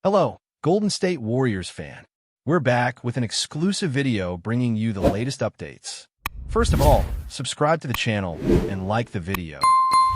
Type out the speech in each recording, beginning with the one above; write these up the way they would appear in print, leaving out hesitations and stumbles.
Hello, Golden State Warriors fan. We're back with an exclusive video bringing you the latest updates. First of all, subscribe to the channel and like the video.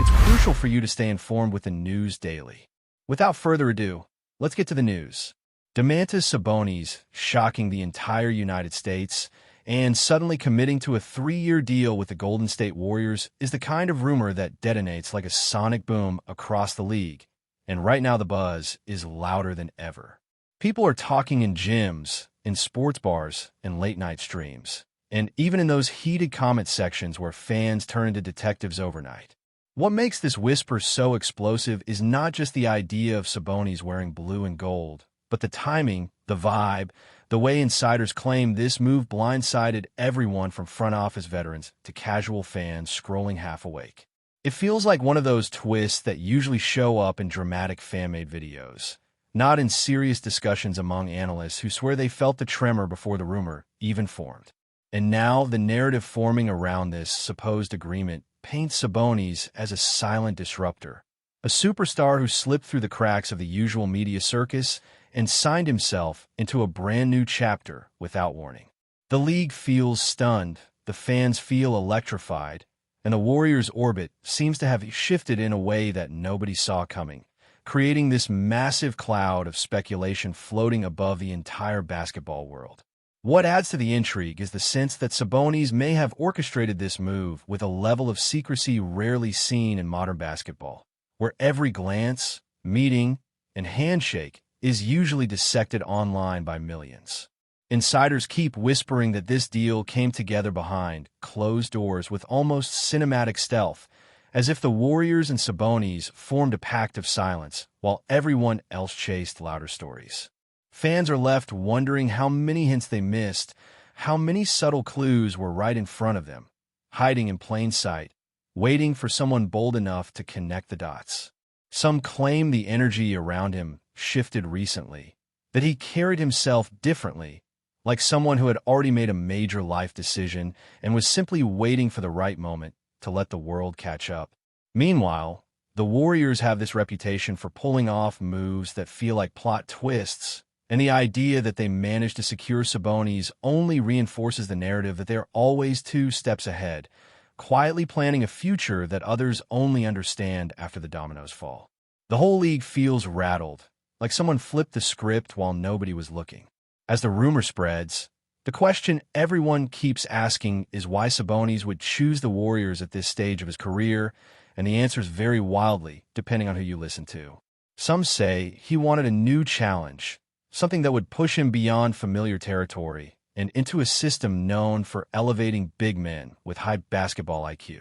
It's crucial for you to stay informed with the news daily. Without further ado, let's get to the news. Domantas Sabonis shocking the entire United States and suddenly committing to a 3-year deal with the Golden State Warriors is the kind of rumor that detonates like a sonic boom across the league. And right now the buzz is louder than ever. People are talking in gyms, in sports bars, and late-night streams, and even in those heated comment sections where fans turn into detectives overnight. What makes this whisper so explosive is not just the idea of Sabonis wearing blue and gold, but the timing, the vibe, the way insiders claim this move blindsided everyone from front office veterans to casual fans scrolling half awake. It feels like one of those twists that usually show up in dramatic fan-made videos, not in serious discussions among analysts who swear they felt the tremor before the rumor even formed. And now the narrative forming around this supposed agreement paints Sabonis as a silent disruptor, a superstar who slipped through the cracks of the usual media circus and signed himself into a brand new chapter without warning. The league feels stunned, the fans feel electrified, and the Warriors' orbit seems to have shifted in a way that nobody saw coming, creating this massive cloud of speculation floating above the entire basketball world. What adds to the intrigue is the sense that Sabonis may have orchestrated this move with a level of secrecy rarely seen in modern basketball, where every glance, meeting, and handshake is usually dissected online by millions. Insiders keep whispering that this deal came together behind closed doors with almost cinematic stealth, as if the Warriors and Sabonis formed a pact of silence while everyone else chased louder stories. Fans are left wondering how many hints they missed, how many subtle clues were right in front of them, hiding in plain sight, waiting for someone bold enough to connect the dots. Some claim the energy around him shifted recently, that he carried himself differently, like someone who had already made a major life decision and was simply waiting for the right moment to let the world catch up. Meanwhile, the Warriors have this reputation for pulling off moves that feel like plot twists, and the idea that they managed to secure Sabonis only reinforces the narrative that they're always 2 steps ahead, quietly planning a future that others only understand after the dominoes fall. The whole league feels rattled, like someone flipped the script while nobody was looking. As the rumor spreads, the question everyone keeps asking is why Sabonis would choose the Warriors at this stage of his career, and the answers vary wildly depending on who you listen to. Some say he wanted a new challenge, something that would push him beyond familiar territory and into a system known for elevating big men with high basketball IQ.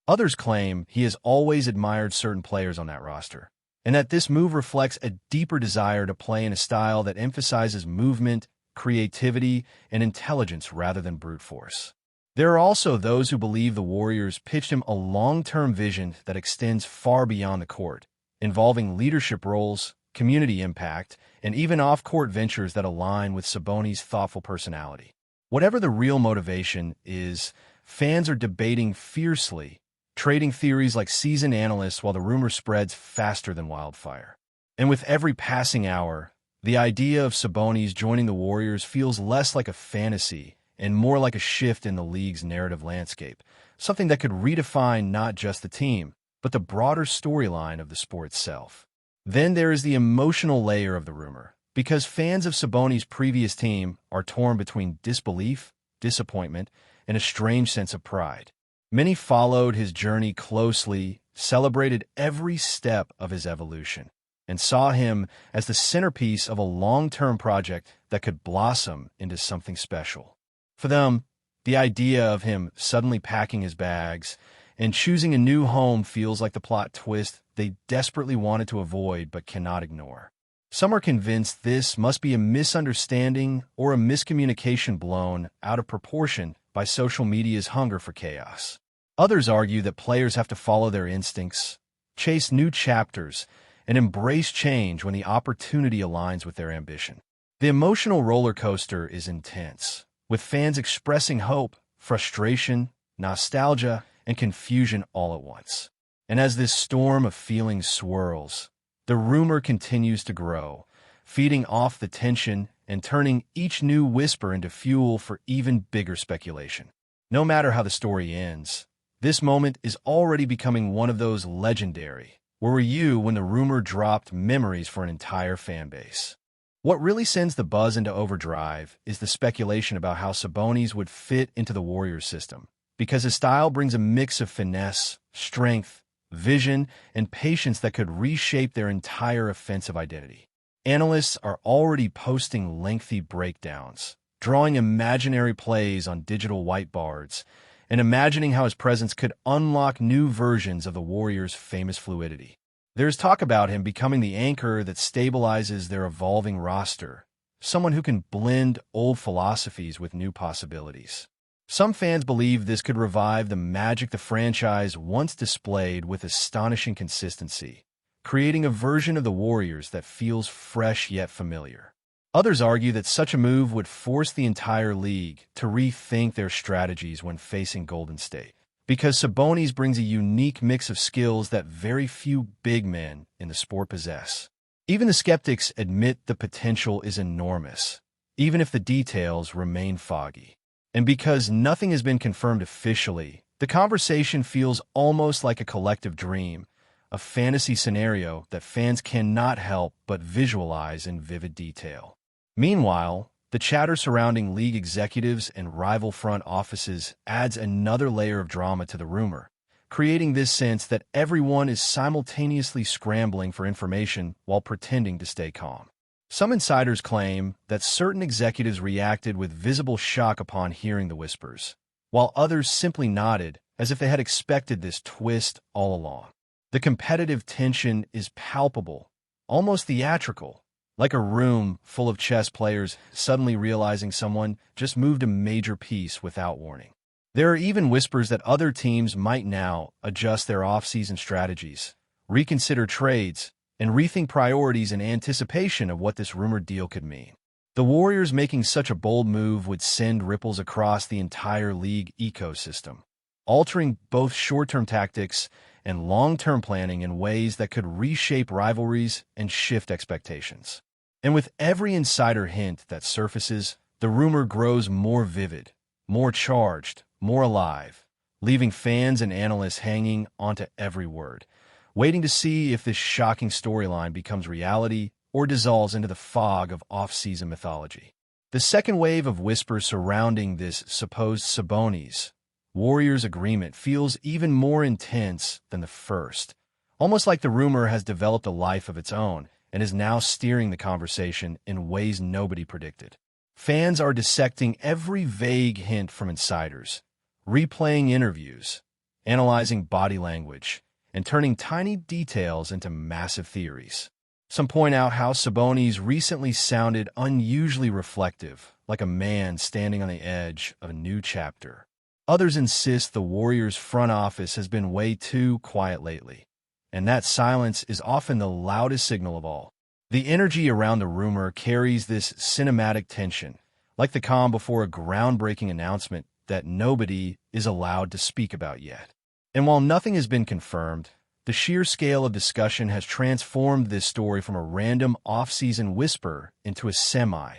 Others claim he has always admired certain players on that roster, and that this move reflects a deeper desire to play in a style that emphasizes movement, creativity, and intelligence rather than brute force. There are also those who believe the Warriors pitched him a long-term vision that extends far beyond the court, involving leadership roles, community impact, and even off-court ventures that align with Sabonis' thoughtful personality. Whatever the real motivation is, fans are debating fiercely, trading theories like seasoned analysts while the rumor spreads faster than wildfire. And with every passing hour, the idea of Sabonis joining the Warriors feels less like a fantasy and more like a shift in the league's narrative landscape, something that could redefine not just the team, but the broader storyline of the sport itself. Then there is the emotional layer of the rumor, because fans of Sabonis' previous team are torn between disbelief, disappointment, and a strange sense of pride. Many followed his journey closely, celebrated every step of his evolution, and saw him as the centerpiece of a long-term project that could blossom into something special. For them, the idea of him suddenly packing his bags and choosing a new home feels like the plot twist they desperately wanted to avoid but cannot ignore. Some are convinced this must be a misunderstanding or a miscommunication blown out of proportion by social media's hunger for chaos. Others argue that players have to follow their instincts, chase new chapters, and embrace change when the opportunity aligns with their ambition. The emotional roller coaster is intense, with fans expressing hope, frustration, nostalgia, and confusion all at once. And as this storm of feelings swirls, the rumor continues to grow, feeding off the tension and turning each new whisper into fuel for even bigger speculation. No matter how the story ends, this moment is already becoming one of those legendary, "Where were you when the rumor dropped?" memories for an entire fan base. What really sends the buzz into overdrive is the speculation about how Sabonis would fit into the Warriors system, because his style brings a mix of finesse, strength, vision, and patience that could reshape their entire offensive identity. Analysts are already posting lengthy breakdowns, drawing imaginary plays on digital whiteboards, and imagining how his presence could unlock new versions of the Warriors' famous fluidity. There's talk about him becoming the anchor that stabilizes their evolving roster, someone who can blend old philosophies with new possibilities. Some fans believe this could revive the magic the franchise once displayed with astonishing consistency, creating a version of the Warriors that feels fresh yet familiar. Others argue that such a move would force the entire league to rethink their strategies when facing Golden State, because Sabonis brings a unique mix of skills that very few big men in the sport possess. Even the skeptics admit the potential is enormous, even if the details remain foggy. And because nothing has been confirmed officially, the conversation feels almost like a collective dream, a fantasy scenario that fans cannot help but visualize in vivid detail. Meanwhile, the chatter surrounding league executives and rival front offices adds another layer of drama to the rumor, creating this sense that everyone is simultaneously scrambling for information while pretending to stay calm. Some insiders claim that certain executives reacted with visible shock upon hearing the whispers, while others simply nodded as if they had expected this twist all along. The competitive tension is palpable, almost theatrical, like a room full of chess players suddenly realizing someone just moved a major piece without warning. There are even whispers that other teams might now adjust their off-season strategies, reconsider trades, and rethink priorities in anticipation of what this rumored deal could mean. The Warriors making such a bold move would send ripples across the entire league ecosystem, altering both short-term tactics and long-term planning in ways that could reshape rivalries and shift expectations. And with every insider hint that surfaces, the rumor grows more vivid, more charged, more alive, leaving fans and analysts hanging onto every word, waiting to see if this shocking storyline becomes reality or dissolves into the fog of off-season mythology. The second wave of whispers surrounding this supposed Sabonis Warriors agreement feels even more intense than the first, almost like the rumor has developed a life of its own and is now steering the conversation in ways nobody predicted. Fans are dissecting every vague hint from insiders, replaying interviews, analyzing body language, and turning tiny details into massive theories. Some point out how Sabonis recently sounded unusually reflective, like a man standing on the edge of a new chapter. Others insist the Warriors' front office has been way too quiet lately, and that silence is often the loudest signal of all. The energy around the rumor carries this cinematic tension, like the calm before a groundbreaking announcement that nobody is allowed to speak about yet. And while nothing has been confirmed, the sheer scale of discussion has transformed this story from a random off-season whisper into a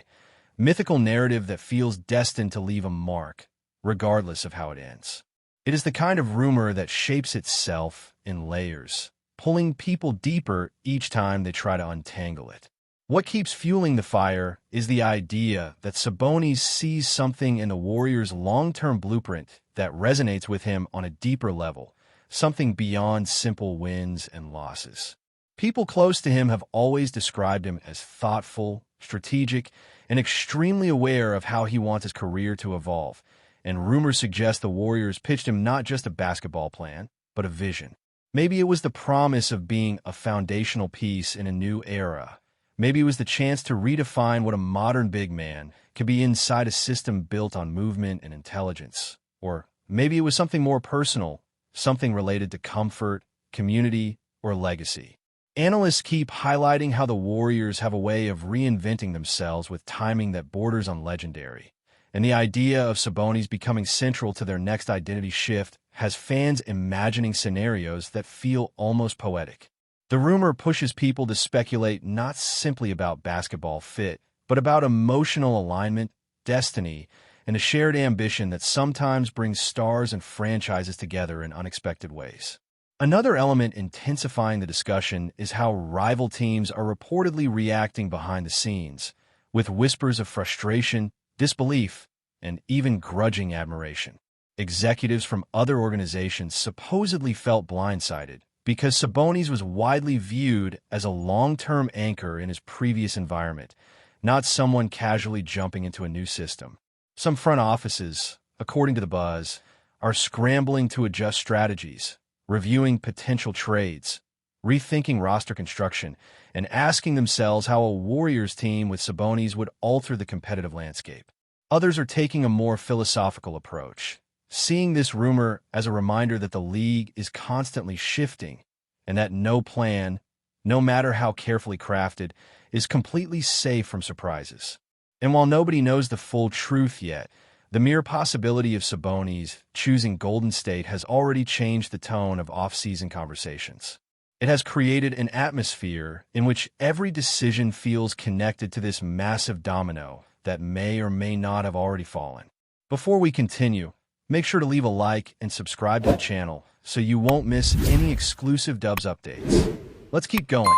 mythical narrative that feels destined to leave a mark, regardless of how it ends. It is the kind of rumor that shapes itself in layers, pulling people deeper each time they try to untangle it. What keeps fueling the fire is the idea that Sabonis sees something in the Warriors' long-term blueprint that resonates with him on a deeper level, something beyond simple wins and losses. People close to him have always described him as thoughtful, strategic, and extremely aware of how he wants his career to evolve, and rumors suggest the Warriors pitched him not just a basketball plan, but a vision. Maybe it was the promise of being a foundational piece in a new era. Maybe it was the chance to redefine what a modern big man could be inside a system built on movement and intelligence. Or maybe it was something more personal, something related to comfort, community, or legacy. Analysts keep highlighting how the Warriors have a way of reinventing themselves with timing that borders on legendary. And the idea of Sabonis becoming central to their next identity shift has fans imagining scenarios that feel almost poetic. The rumor pushes people to speculate not simply about basketball fit, but about emotional alignment, destiny, and a shared ambition that sometimes brings stars and franchises together in unexpected ways. Another element intensifying the discussion is how rival teams are reportedly reacting behind the scenes, with whispers of frustration, disbelief, and even grudging admiration. Executives from other organizations supposedly felt blindsided because Sabonis was widely viewed as a long-term anchor in his previous environment, not someone casually jumping into a new system. Some front offices, according to the buzz, are scrambling to adjust strategies, reviewing potential trades, rethinking roster construction, and asking themselves how a Warriors team with Sabonis would alter the competitive landscape. Others are taking a more philosophical approach, seeing this rumor as a reminder that the league is constantly shifting and that no plan, no matter how carefully crafted, is completely safe from surprises. And while nobody knows the full truth yet, the mere possibility of Sabonis choosing Golden State has already changed the tone of off-season conversations. It has created an atmosphere in which every decision feels connected to this massive domino that may or may not have already fallen. Before we continue, make sure to leave a like and subscribe to the channel so you won't miss any exclusive Dubs updates. Let's keep going.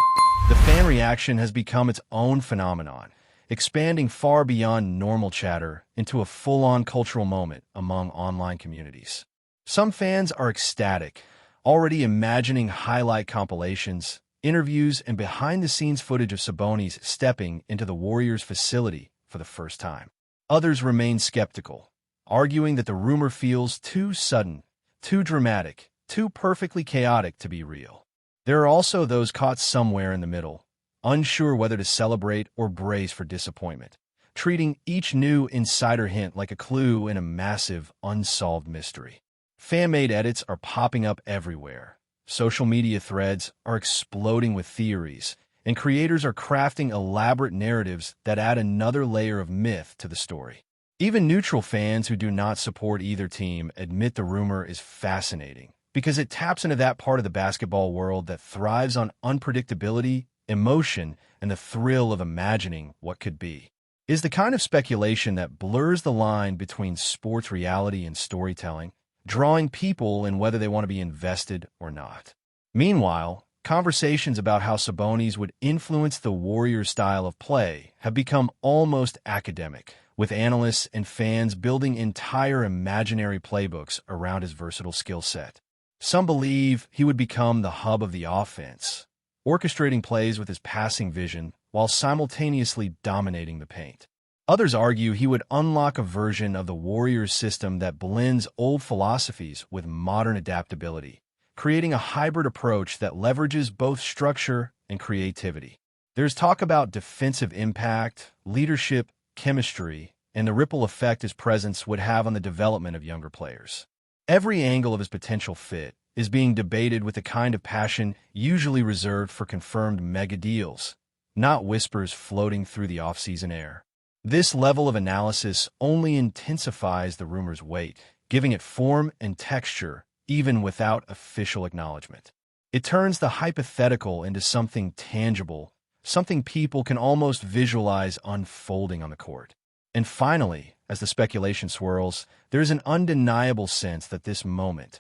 The fan reaction has become its own phenomenon, expanding far beyond normal chatter into a full-on cultural moment among online communities. Some fans are ecstatic, already imagining highlight compilations, interviews, and behind-the-scenes footage of Sabonis stepping into the Warriors' facility for the first time. Others remain skeptical, arguing that the rumor feels too sudden, too dramatic, too perfectly chaotic to be real. There are also those caught somewhere in the middle, unsure whether to celebrate or brace for disappointment, treating each new insider hint like a clue in a massive, unsolved mystery. Fan-made edits are popping up everywhere. Social media threads are exploding with theories, and creators are crafting elaborate narratives that add another layer of myth to the story. Even neutral fans who do not support either team admit the rumor is fascinating, because it taps into that part of the basketball world that thrives on unpredictability, emotion, and the thrill of imagining what could be. It is the kind of speculation that blurs the line between sports reality and storytelling, drawing people in whether they want to be invested or not. Meanwhile, conversations about how Sabonis would influence the Warriors' style of play have become almost academic, with analysts and fans building entire imaginary playbooks around his versatile skill set. Some believe he would become the hub of the offense, orchestrating plays with his passing vision while simultaneously dominating the paint. Others argue he would unlock a version of the Warriors system that blends old philosophies with modern adaptability, creating a hybrid approach that leverages both structure and creativity. There's talk about defensive impact, leadership, chemistry, and the ripple effect his presence would have on the development of younger players. Every angle of his potential fit is being debated with the kind of passion usually reserved for confirmed mega deals, not whispers floating through the off-season air. This level of analysis only intensifies the rumor's weight, giving it form and texture even without official acknowledgement. It turns the hypothetical into something tangible, something people can almost visualize unfolding on the court. And finally, as the speculation swirls, there's an undeniable sense that this moment,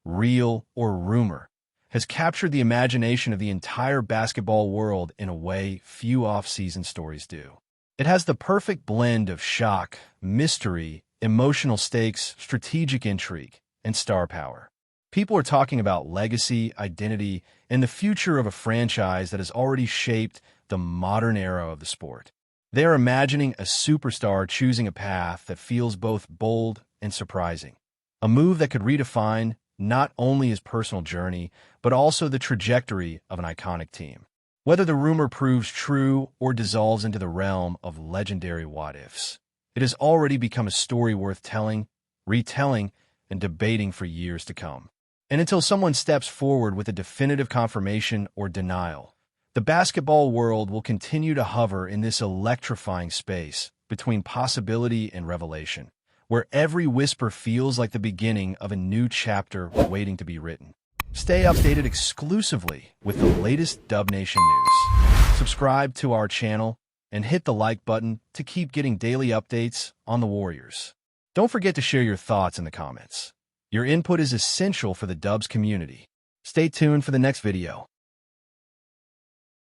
real or rumor, has captured the imagination of the entire basketball world in a way few off-season stories do. It has the perfect blend of shock, mystery, emotional stakes, strategic intrigue, and star power. People are talking about legacy, identity, and the future of a franchise that has already shaped the modern era of the sport. They are imagining a superstar choosing a path that feels both bold and surprising, a move that could redefine not only his personal journey, but also the trajectory of an iconic team. Whether the rumor proves true or dissolves into the realm of legendary what-ifs, it has already become a story worth telling, retelling, and debating for years to come. And until someone steps forward with a definitive confirmation or denial, the basketball world will continue to hover in this electrifying space between possibility and revelation, where every whisper feels like the beginning of a new chapter waiting to be written. Stay updated exclusively with the latest Dub Nation news. Subscribe to our channel and hit the like button to keep getting daily updates on the Warriors. Don't forget to share your thoughts in the comments. Your input is essential for the Dubs community. Stay tuned for the next video.